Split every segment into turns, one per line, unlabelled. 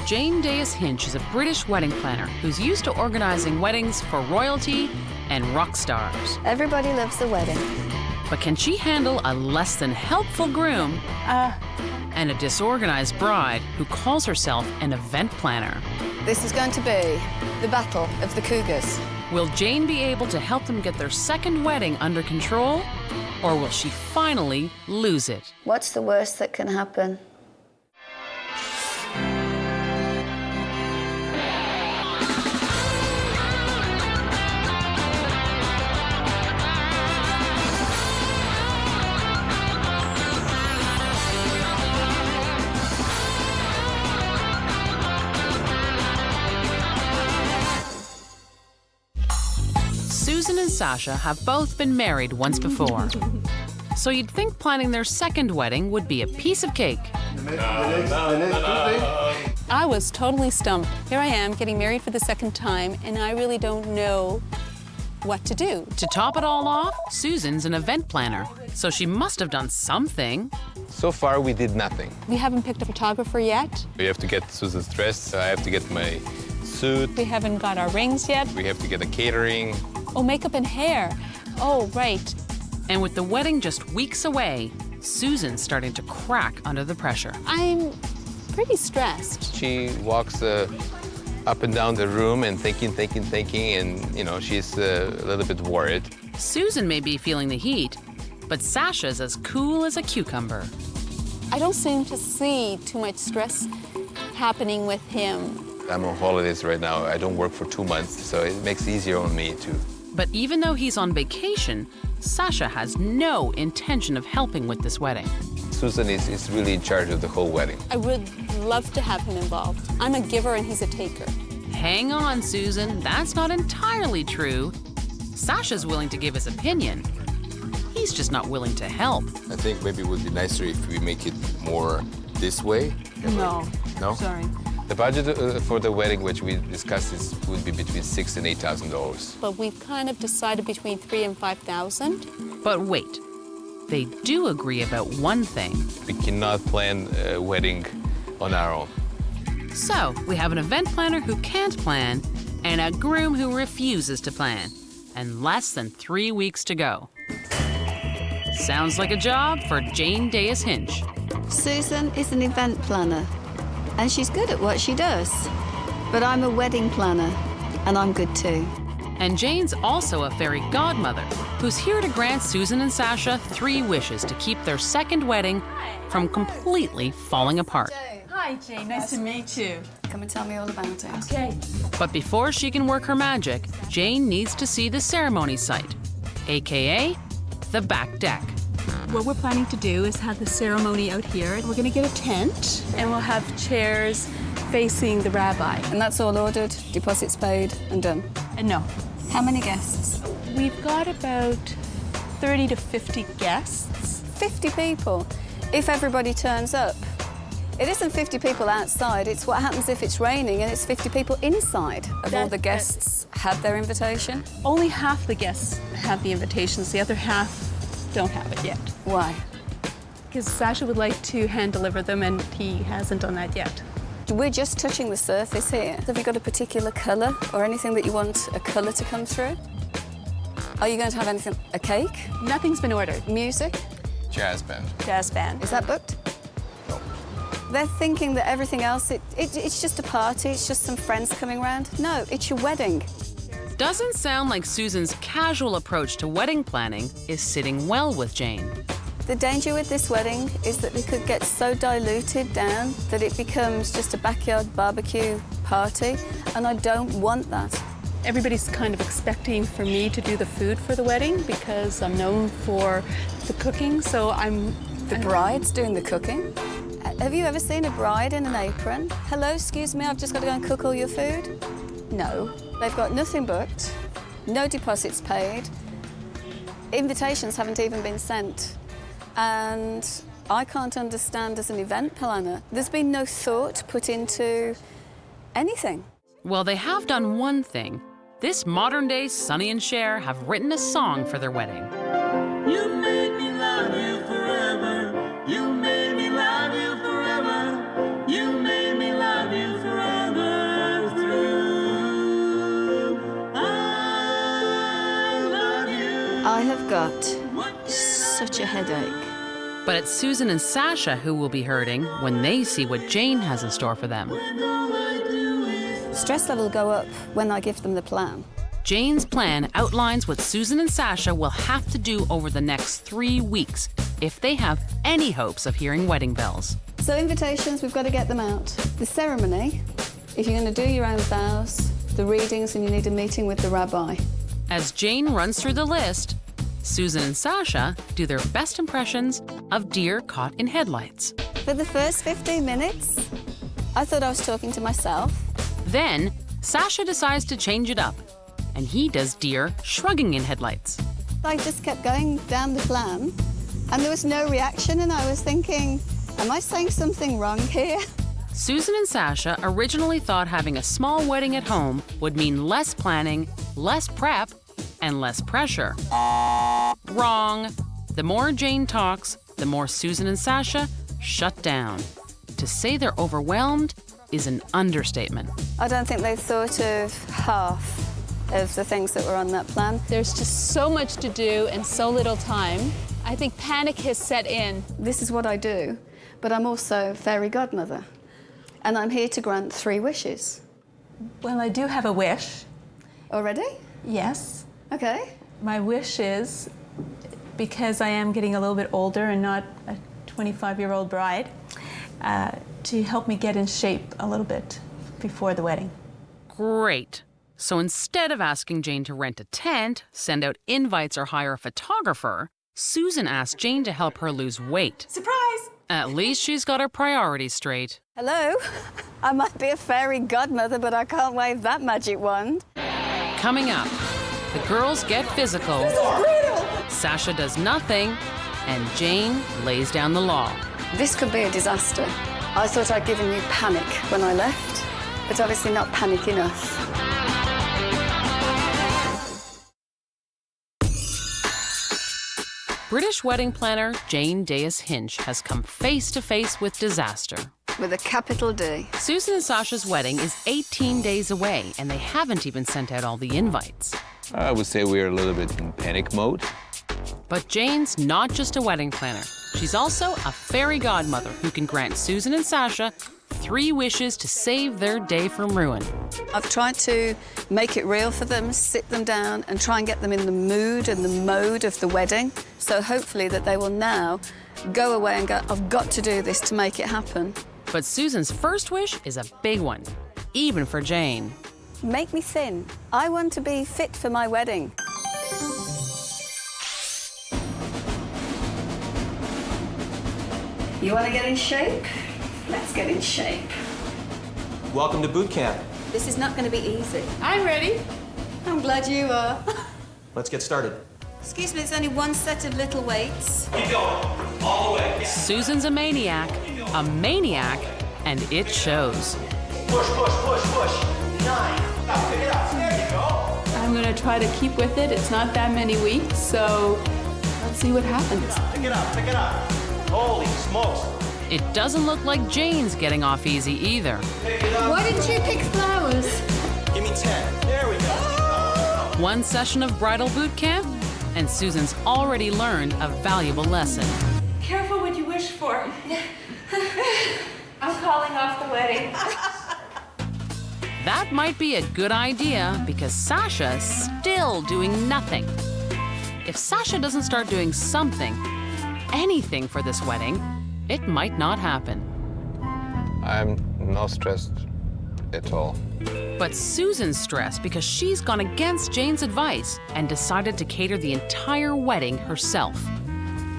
Jane Hinch is a British wedding planner who's used to organizing weddings for royalty and rock stars.
Everybody loves a wedding.
But can she handle a less than helpful groom and a disorganized bride who calls herself an event planner?
This is going to be the battle of the cougars.
Will Jane be able to help them get their second wedding under control? Or will she finally lose it?
What's the worst that can happen?
Susan and Sasha have both been married once before. So you'd think planning their second wedding would be a piece of cake.
I was totally stumped. Here I am getting married for the second time, and I really don't know what to do.
To top it all off, Susan's an event planner, so she must have done something.
So far, we did nothing.
We haven't picked a photographer yet.
We have to get Susan's dress. I have to get my suit.
We haven't got our rings yet.
We have to get a catering.
Oh, makeup and hair. Oh, right.
And with the wedding just weeks away, Susan's starting to crack under the pressure.
I'm pretty stressed.
She walks up and down the room and thinking, and, you know, she's a little bit worried.
Susan may be feeling the heat, but Sasha's as cool as a cucumber.
I don't seem to see too much stress happening with him.
I'm on holidays right now. I don't work for 2 months, so it makes it easier on me too.
But even though he's on vacation, Sasha has no intention of helping with this wedding.
Susan is really in charge of the whole wedding.
I would love to have him involved. I'm a giver and he's a taker.
Hang on, Susan. That's not entirely true. Sasha's willing to give his opinion. He's just not willing to help.
I think maybe it would be nicer if we make it more this way.
No.
No?
Sorry.
The budget for the wedding, which we discussed, would be between $6,000 and $8,000.
But we've kind of decided between $3,000 and $5,000.
But wait, they do agree about one thing.
We cannot plan a wedding on our own.
So we have an event planner who can't plan and a groom who refuses to plan. And less than 3 weeks to go. Sounds like a job for Jane Hinch.
Susan is an event planner, and she's good at what she does. But I'm a wedding planner, and I'm good too.
And Jane's also a fairy godmother who's here to grant Susan and Sasha 3 wishes to keep their second wedding from completely falling apart.
Hi, Jane. Nice to meet you.
Come and tell me all about it.
Okay.
But before she can work her magic, Jane needs to see the ceremony site, aka the back deck.
What we're planning to do is have the ceremony out here. We're going to get a tent, and we'll have chairs facing the rabbi.
And that's all ordered, deposits paid, and done.
And no,
How many guests?
we've got about 30 to 50 guests.
50 people. If everybody turns up. It isn't 50 people outside, it's what happens if it's raining and it's 50 people inside. Have all the guests had their invitation?
Only half the guests have the invitations. The other half don't have it yet.
Why?
Because Sasha would like to hand deliver them, and he hasn't done that yet.
We're just touching the surface here. Have you got a particular colour or anything that you want a colour to come through? Are you going to have anything? A cake?
Nothing's been ordered.
Music?
Jazz band.
Jazz band.
Is that booked?
No.
They're thinking that everything else, it's just a party, it's just some friends coming around. No, it's your wedding.
Doesn't sound like Susan's casual approach to wedding planning is sitting well with Jane.
The danger with this wedding is that we could get so diluted down that it becomes just a backyard barbecue party, and I don't want that.
Everybody's kind of expecting for me to do the food for the wedding because I'm known for the cooking, so
The bride's doing the cooking. Have you ever seen a bride in an apron? Hello, excuse me, I've just got to go and cook all your food? No. They've got nothing booked, no deposits paid, invitations haven't even been sent. And I can't understand as an event planner, there's been no thought put into anything.
Well, they have done one thing. This modern-day Sonny and Cher have written a song for their wedding.
You made me love you forever. You made me love you forever. You made me love you forever.
I've got such a headache.
But it's Susan and Sasha who will be hurting when they see what Jane has in store for them.
Stress level will go up when I give them the plan.
Jane's plan outlines what Susan and Sasha will have to do over the next 3 weeks if they have any hopes of hearing wedding bells.
So invitations, we've got to get them out. The ceremony, if you're going to do your own vows, the readings, and you need a meeting with the rabbi.
As Jane runs through the list, Susan and Sasha do their best impressions of deer caught in headlights.
For the first 15 minutes, I thought I was talking to myself.
Then, Sasha decides to change it up, and he does deer shrugging in headlights.
I just kept going down the plan, and there was no reaction, and I was thinking, am I saying something wrong here?
Susan and Sasha originally thought having a small wedding at home would mean less planning, less prep, and less pressure. Wrong. The more Jane talks, the more Susan and Sasha shut down. To say they're overwhelmed is an understatement.
I don't think they thought of half of the things that were on that plan.
There's just so much to do and so little time. I think panic has set in.
This is what I do, but I'm also fairy godmother, and I'm here to grant 3 wishes.
Well, I do have a wish.
Already?
Yes.
Okay.
My wish is, because I am getting a little bit older and not a 25-year-old bride, to help me get in shape a little bit before the wedding.
Great. So instead of asking Jane to rent a tent, send out invites, or hire a photographer, Susan asked Jane to help her lose weight.
Surprise!
At least she's got her priorities straight.
Hello? I might be a fairy godmother, but I can't wave that magic wand.
Coming up, the girls get physical, Sasha does nothing, and Jane lays down the law.
This could be a disaster. I thought I'd given you panic when I left, but obviously not panic enough.
British wedding planner Jane Deas-Hinch has come face to face with disaster.
With a capital D.
Susan and Sasha's wedding is 18 days away, and they haven't even sent out all the invites.
I would say we're a little bit in panic mode.
But Jane's not just a wedding planner. She's also a fairy godmother who can grant Susan and Sasha 3 wishes to save their day from ruin.
I've tried to make it real for them, sit them down and try and get them in the mood and the mode of the wedding. So hopefully that they will now go away and go, I've got to do this to make it happen.
But Susan's first wish is a big one, even for Jane.
Make me thin. I want to be fit for my wedding. You want to get in shape? Let's get in shape.
Welcome to boot camp.
This is not going to be easy.
I'm ready.
I'm glad you are.
Let's get started.
Excuse me, there's only 1 set of little weights.
Keep going. All the way.
Susan's a maniac, and it shows.
Push, push, push, push. 9. Now pick it up. There you go.
I'm going to try to keep with it. It's not that many weeks, so let's see what happens.
Pick it up, pick it up. Holy smokes.
It doesn't look like Jane's getting off easy either.
Pick it up.
Why didn't you pick flowers?
Give me 10. There we go.
1 session of bridal boot camp, and Susan's already learned a valuable lesson.
Careful what you wish for. I'm calling off the wedding.
That might be a good idea because Sasha's still doing nothing. If Sasha doesn't start doing something, anything for this wedding, it might not happen.
I'm not stressed at all.
But Susan's stressed because she's gone against Jane's advice and decided to cater the entire wedding herself.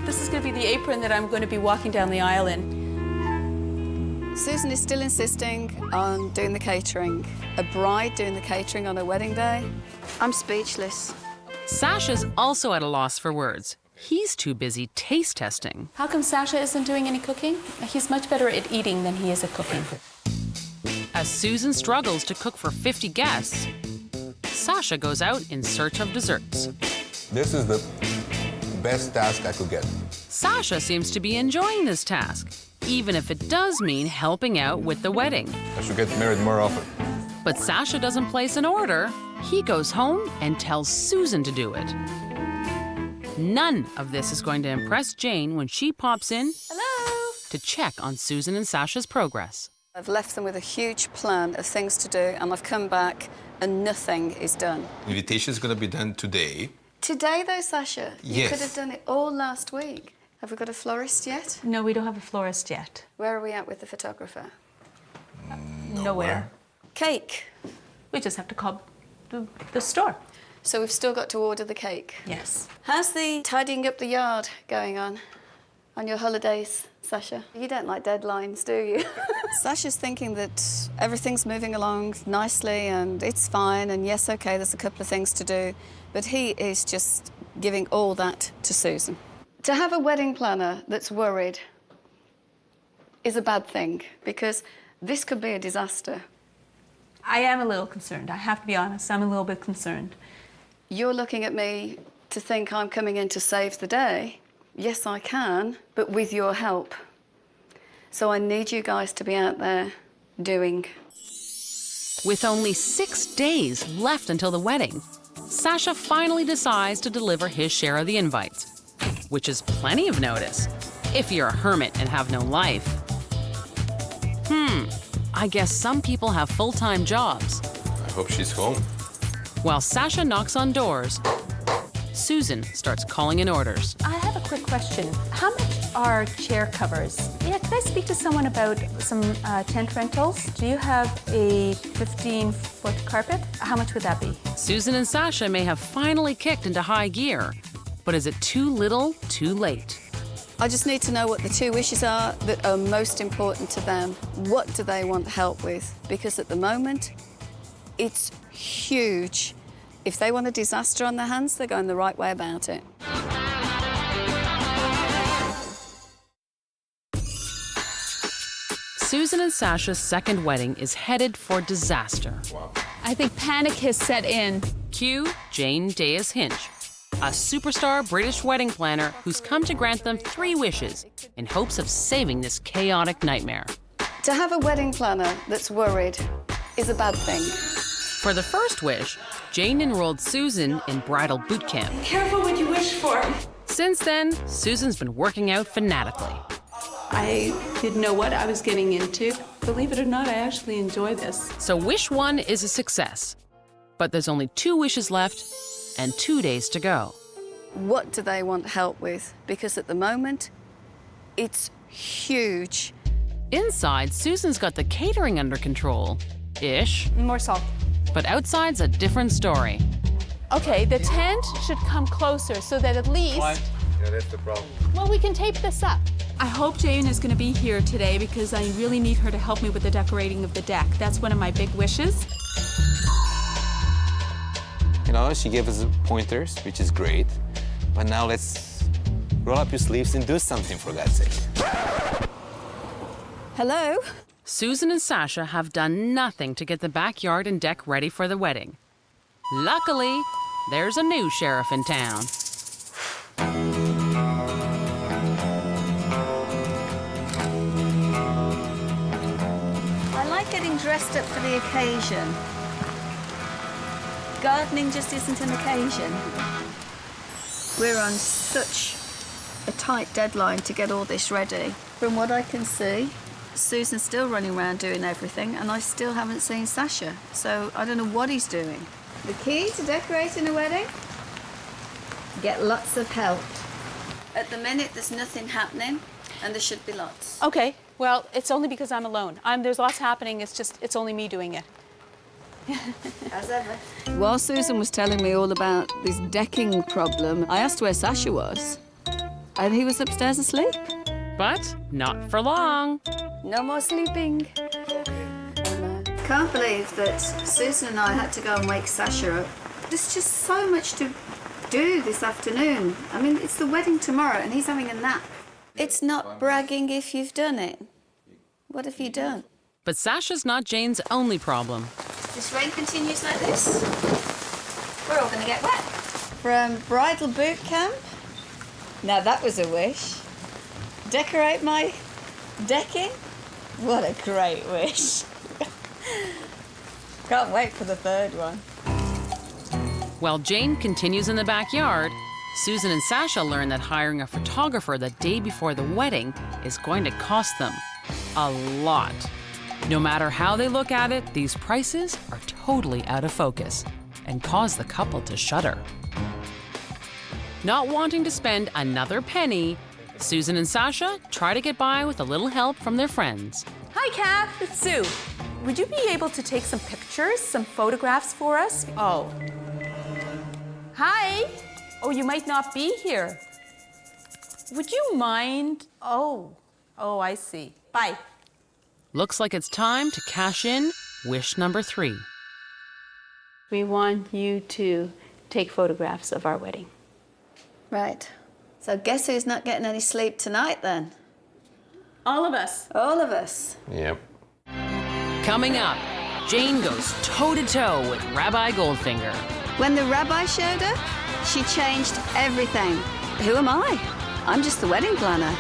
This is going to be the apron that I'm going to be walking down the aisle in.
Susan is still insisting on doing the catering. A bride doing the catering on her wedding day? I'm speechless.
Sasha's also at a loss for words. He's too busy taste testing.
How come Sasha isn't doing any cooking? He's much better at eating than he is at cooking.
As Susan struggles to cook for 50 guests, Sasha goes out in search of desserts.
This is the best task I could get.
Sasha seems to be enjoying this task, even if it does mean helping out with the wedding.
I should get married more often.
But Sasha doesn't place an order. He goes home and tells Susan to do it. None of this is going to impress Jane when she pops in
Hello.
to check on Susan and Sasha's progress.
I've left them with a huge plan of things to do, and I've come back and nothing is done.
Invitation is going to be done today.
Today, though, Sasha, you
Yes.
could have done it all last week. Have we got a florist yet?
No, we don't have a florist yet.
Where are we at with the photographer?
Nowhere.
Cake.
We just have to call the store.
So we've still got to order the cake.
Yes.
How's the tidying up the yard going on your holidays, Sasha? You don't like deadlines, do you? Sasha's thinking that everything's moving along nicely and it's fine, and yes, okay, there's a couple of things to do, but he is just giving all that to Susan. To have a wedding planner that's worried is a bad thing, because this could be a disaster.
I am a little concerned. I have to be honest. I'm a little bit concerned.
You're looking at me to think I'm coming in to save the day. Yes, I can, but with your help. So I need you guys to be out there doing.
With only 6 days left until the wedding, Sasha finally decides to deliver his share of the invites, which is plenty of notice if you're a hermit and have no life. I guess some people have full-time jobs.
I hope she's home.
While Sasha knocks on doors, Susan starts calling in orders.
I have a quick question. How much are chair covers? Yeah, could I speak to someone about some tent rentals? Do you have a 15-foot carpet? How much would that be?
Susan and Sasha may have finally kicked into high gear, but is it too little, too late?
I just need to know what the 2 wishes are that are most important to them. What do they want help with? Because at the moment, it's huge. If they want a disaster on their hands, they're going the right way about it.
Susan and Sasha's second wedding is headed for disaster.
I think panic has set in.
Cue Jane Deas-Hinch, a superstar British wedding planner who's come to grant them 3 wishes in hopes of saving this chaotic nightmare.
To have a wedding planner that's worried is a bad thing.
For the first wish, Jane enrolled Susan in bridal boot camp.
Careful what you wish for.
Since then, Susan's been working out fanatically.
I didn't know what I was getting into. Believe it or not, I actually enjoy this.
So wish 1 is a success, but there's only 2 wishes left and 2 days to go.
What do they want help with? Because at the moment, it's huge.
Inside, Susan's got the catering under control-ish,
More salt.
but outside's a different story.
Okay, the tent should come closer so that at least,
Yeah, that's the problem.
well, we can tape this up.
I hope Jane is going to be here today because I really need her to help me with the decorating of the deck. That's one of my big wishes.
You know, she gave us pointers, which is great. But now let's roll up your sleeves and do something, for God's sake.
Hello?
Susan and Sasha have done nothing to get the backyard and deck ready for the wedding. Luckily, there's a new sheriff in town.
I like getting dressed up for the occasion. Gardening just isn't an occasion. We're on such a tight deadline to get all this ready. From what I can see, Susan's still running around doing everything, and I still haven't seen Sasha, so I don't know what he's doing. The key to decorating a wedding? Get lots of help. At the minute, there's nothing happening, and there should be lots.
Okay, well, it's only because I'm alone. There's lots happening, it's only me doing it.
As ever. While Susan was telling me all about this decking problem, I asked where Sasha was, and he was upstairs asleep.
But not for long.
No more sleeping. Can't believe that Susan and I had to go and wake Sasha up. There's just so much to do this afternoon. I mean, it's the wedding tomorrow and he's having a nap. It's not bragging if you've done it. What have you done?
But Sasha's not Jane's only problem.
This rain continues like this, we're all going to get wet. From bridal boot camp? Now that was a wish. Decorate my decking? What a great wish. Can't wait for the third one.
While Jane continues in the backyard, Susan and Sasha learn that hiring a photographer the day before the wedding is going to cost them a lot. No matter how they look at it, these prices are totally out of focus and cause the couple to shudder. Not wanting to spend another penny, Susan and Sasha try to get by with a little help from their friends.
Hi, Kath. It's Sue. Would you be able to take some pictures, some photographs for us? Oh. Hi. Oh, you might not be here. Would you mind? Oh, I see. Bye.
Looks like it's time to cash in wish number 3.
We want you to take photographs of our wedding.
Right. So guess who's not getting any sleep tonight then?
All of us.
All of us.
Yep.
Coming up, Jane goes toe-to-toe with Rabbi Goldfinger.
When the rabbi showed up, she changed everything. Who am I? I'm just the wedding planner.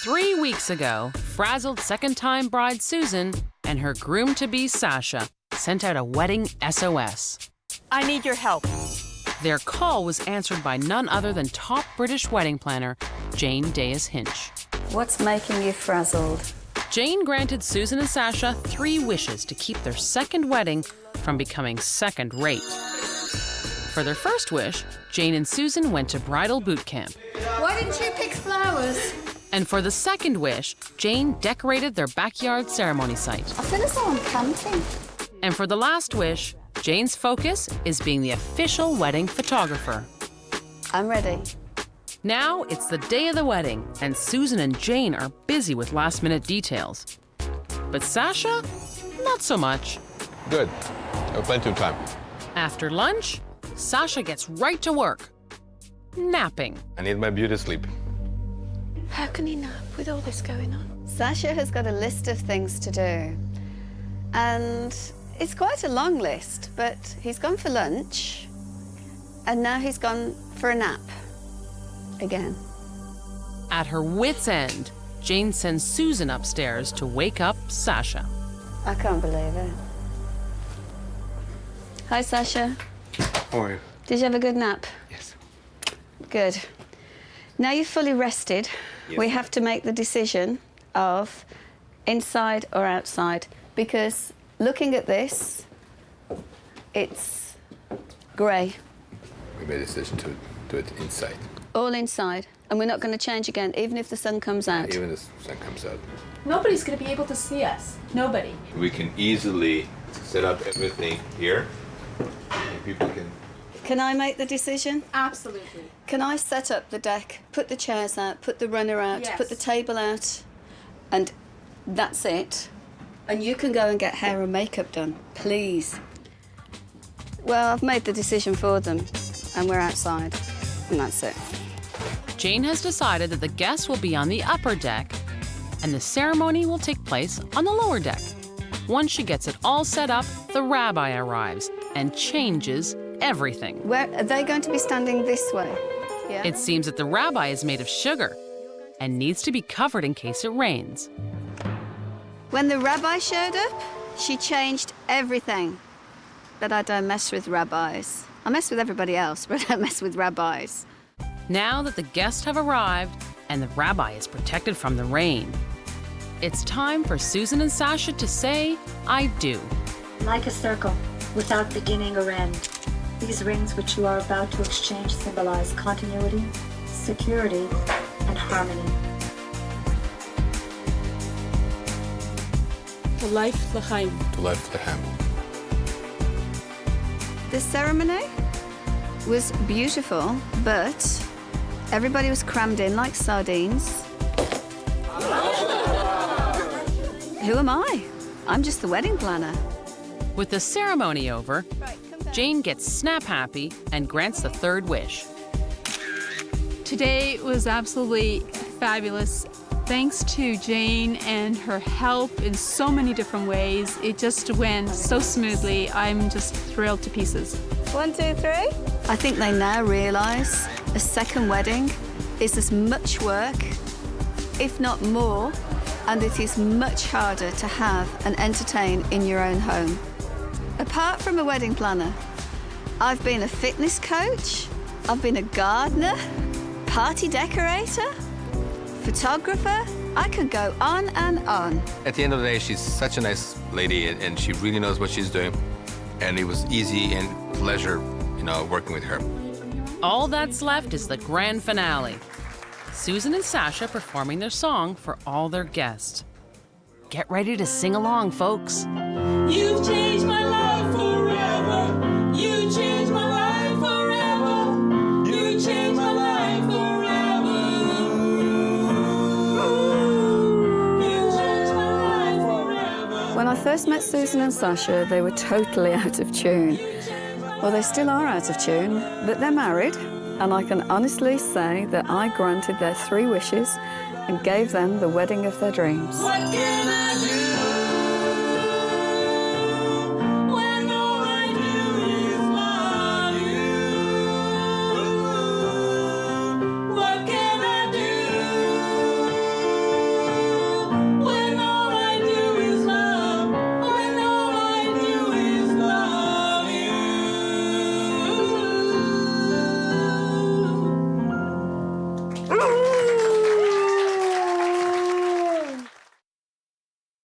Three weeks ago, frazzled second-time bride Susan and her groom-to-be Sasha sent out a wedding SOS.
I need your help.
Their call was answered by none other than top British wedding planner Jane Hinch.
What's making you frazzled?
Jane granted Susan and Sasha 3 wishes to keep their second wedding from becoming second-rate. For their first wish, Jane and Susan went to bridal boot camp.
Why didn't you pick flowers?
And for the second wish, Jane decorated their backyard ceremony site.
I feel as though I'm camping.
And for the last wish, Jane's focus is being the official wedding photographer.
I'm ready.
Now it's the day of the wedding, and Susan and Jane are busy with last-minute details. But Sasha, not so much.
Good. I have plenty of time.
After lunch, Sasha gets right to work. Napping.
I need my beauty sleep.
How can he nap with all this going on?
Sasha has got a list of things to do. And it's quite a long list, but he's gone for lunch, and now he's gone for a nap. Again.
At her wit's end, Jane sends Susan upstairs to wake up Sasha.
I can't believe it. Hi, Sasha.
How are you?
Did you have a good nap?
Yes.
Good. Now you're fully rested,
Yes.
we have to make the decision of inside or outside, because looking at this, it's grey.
We made a decision to do it inside,
All inside. And we're not going to change again, even if the sun comes out.
even if the sun comes out.
Nobody's going to be able to see us. Nobody.
We can easily set up everything here, and people can.
Can I make the decision?
Absolutely.
Can I set up the deck, put the chairs out, put the runner out,
Yes.
put the table out, and that's it? And you can go and get hair and makeup done, please. Well, I've made the decision for them, and we're outside, and that's it.
Jane has decided that the guests will be on the upper deck, and the ceremony will take place on the lower deck. Once she gets it all set up, the rabbi arrives and changes everything.
Where are they going to be standing this way? Yeah.
It seems that the rabbi is made of sugar and needs to be covered in case it rains.
When the rabbi showed up, she changed everything. But I don't mess with rabbis. I mess with everybody else, but I don't mess with rabbis.
Now that the guests have arrived and the rabbi is protected from the rain, it's time for Susan and Sasha to say, I do.
Like a circle, without beginning or end. These rings which you are about to exchange symbolize continuity, security, and harmony.
To life l'chaim.
To life l'chaim.
The ceremony was beautiful, but everybody was crammed in like sardines. Who am I? I'm just the wedding planner.
With the ceremony over, Jane gets snap happy and grants the third wish.
Today was absolutely fabulous. Thanks to Jane and her help in so many different ways. It just went so smoothly. I'm just thrilled to pieces.
1, 2, 3. I think they now realise a second wedding is as much work, if not more, and it is much harder to have and entertain in your own home. Apart from a wedding planner, I've been a fitness coach, I've been a gardener, party decorator, photographer. I could go on and on.
At the end of the day, she's such a nice lady, and she really knows what she's doing. And it was easy and pleasure, you know, working with her.
All that's left is the grand finale. Susan and Sasha performing their song for all their guests. Get ready to sing along, folks.
You've changed my life forever. You changed my life forever. You changed my life forever. You changed my life forever.
When I first met Susan and Sasha, they were totally out of tune. Well, they still are out of tune, but they're married, and I can honestly say that I granted their 3 wishes and gave them the wedding of their dreams.
What can I do?